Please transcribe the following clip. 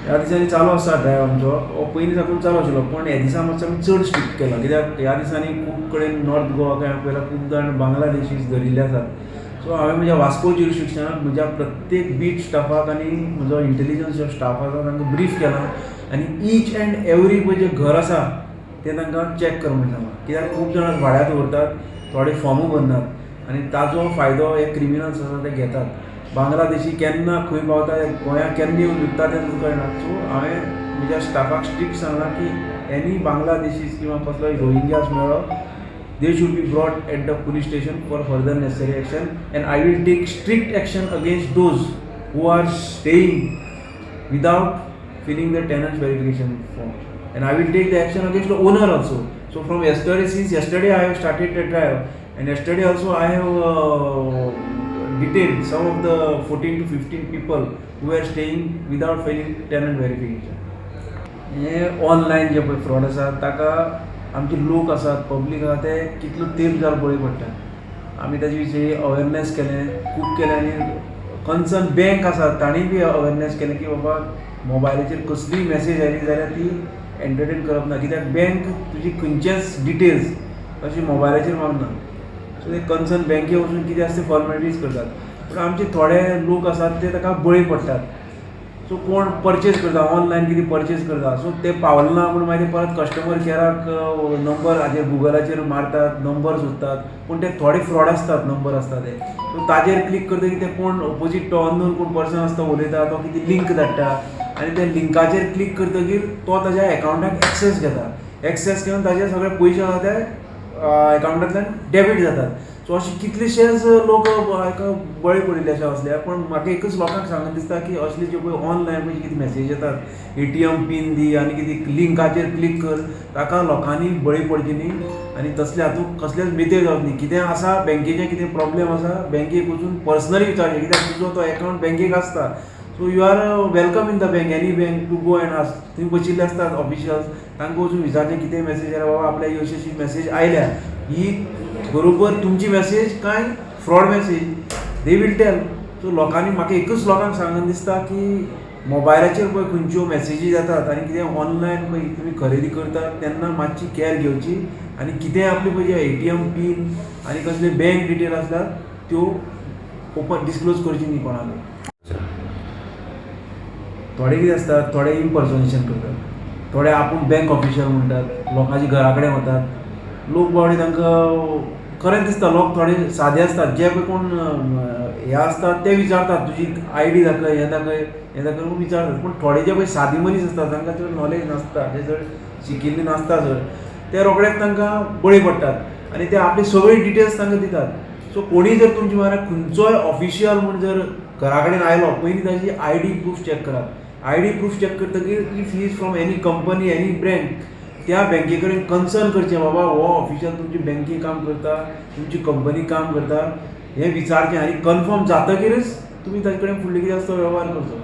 ह्या दिसांनी चालू आसा ड्रायव्ह आमचो हो पयलीं साकून चालू आशिल्लो पण ह्या दिसा मातसो आमी चड स्ट्रिक्ट केला कित्याक ह्या दिसांनी खूब कडेन नॉर्थ गोवा काय पळयला खूब जाण बांगलादेशीज धरिल्ले आसात. सो हांवें म्हज्या वास्को ज्युरिस्डिक्शनाक म्हज्या प्रत्येक बीट स्टाफाक आनी म्हजो इंटेलिजन्स जो स्टाफ आसा तांकां ब्रीफ केला आनी ईच एंड एवरी पळय जें घर आसा तें तांकां चॅक कर म्हण सांगलां. कित्याक खूब जाण भाड्यार दवरतात, थोडे फॉर्मूय भरनात आनी ताजो फायदो हे क्रिमिनल्स आसा ते घेतात. बांगलादेशी केन्ना खंय पावता गोंयांत केन्ना येवन न्हिदता तें तुका कळना. सो हांवें म्हज्या स्टाफाक स्ट्रिक्ट सांगलां की एनी बांगलादेशीज किंवा कसलोय रोहिंग्यास मेळ्ळो they should be brought at the police station for further necessary action and I will take strict action against those who are staying without filling the tenant verification form and I will take the action against the owner also. So from yesterday, since yesterday I have started the drive and yesterday also I have detained some of the 14 to 15 people who are staying without filling tenant verification. हे online जे पळय fraud आसा ताका आमचे लोक आसात, public आसा ते कितलो तेंप जावन बळी पडटा. आमी ताजे विशीं अवेरनेस केलें, खूब केलें आनी कन्सर्न बँक आसा तांणी बी अवेरनेस केलें की बाबा मोबायलाचेर कसलीय मॅसेज आयली जाल्यार ती एंटरटेन करप ना कित्याक बँक तुजी खंयचेच डिटेल्स अशी मोबायलाचेर मागना. सो ते कन्सर्न बँके वचून कितें आसा ते फॉर्मेलिटीज करतात. पूण आमचे थोडे लोक आसात ते ताका बळी पडटात. सो कोण परचेज करता ऑनलायन कितें परचेज करता सो ते पावलें ना पूण मागीर परत कस्टमर केअराक नंबर हाजेर गुगलाचेर मारतात, नंबर सोदतात पूण ते थोडे फ्रॉड आसतात नंबर आसता ते. सो ताजेर क्लिक करतकीर ते कोण ऑपोजीट तो अननोन कोण पर्सन आसता उलयता तो कितें लिंक धाडटा आनी त्या लिंकाचेर क्लिक करतकीर तो ताज्या एकावंटाक एक्सेस घेता. एक्सेस घेवन ताजे सगळे पयशे आसा ते एकावंटांतल्यान डेबीट जातात. सो अशे कितलेशेच लोक हाका बळी पडिल्ले अशे असले. पूण म्हाका एकच लोकांक सांगून दिसता की असले जे पळय ऑनलायन पळय कितें मॅसेज येतात एटीएम पीन दी आनी कितें लिंकाचेर क्लिक कर ताका लोकांनी बळी पडची न्ही आनी तसले हातूंत कसलेच मेतेर जावप न्ही. कितें आसा बँकेचें कितें प्रॉब्लेम आसा बँकेक वचून पर्सनली विचारचें कित्याक तुजो तो एकावंट बँकेक आसता. So you are welcome in the bank any bank to go and ask. थंय बशिल्ले आसतात ऑफिशियल्स तांकां वचून विचारचें कितें मॅसेज आयल्या बाबा आपल्या अशी अशी मॅसेज आयल्या ही बरोबर तुमची मॅसेज काय fraud message they will tell. So लोकांनी म्हाका एकच लोकांक सांगून दिसता की मोबायलाचेर पळय खंयच्यो मॅसेजीस येतात आनी कितें ऑनलायन पळय तुमी खरेदी करतात तेन्ना मातशी कॅर घेवची आनी कितें आपली पळय जे एटीएम पीन आनी कसले बँक डिटेल आसतात त्यो ओपन डिस्क्लोज करची न्ही कोणाक. थोडे कितें आसतात थोडे इम्पर्सोनेशन करतात, थोडे आपूण बँक ऑफिशियल म्हणटात, लोकांच्या घरा कडेन वतात. लोक बावडे तांकां खरें दिसता लोक थोडे सादे आसतात जे पळय कोण हे आसतात ते विचारतात तुजी आयडी दाखय हें दाखय हें दाखय म्हूण विचारतात. पूण थोडे जे पळय सादी मनीस आसतात तांकां चड नॉलेज नासता जे चड शिकिल्ले नासता चड ते रोखडेच तांकां बळी पडटात आनी ते आपली सगळी डिटेल्स तांकां दितात. सो कोणीय जर तुमचे म्हळ्यार खंयचोय ऑफिशियल म्हूण जर घरा कडेन आयलो पयलीं ताजी आयडी प्रूफ चॅक करात. आयडी प्रूफ चॅक करतकीर if he is from any company any bank त्या बँके कडेन कन्सर्न करचें बाबा हो ऑफिशियल तुमची बँके काम करता तुमची कंपनी काम करता हें विचारचें आनी कन्फर्म जातकीरच तुमी ताजे कडेन फुडले कितें आसता वेव्हार करचो.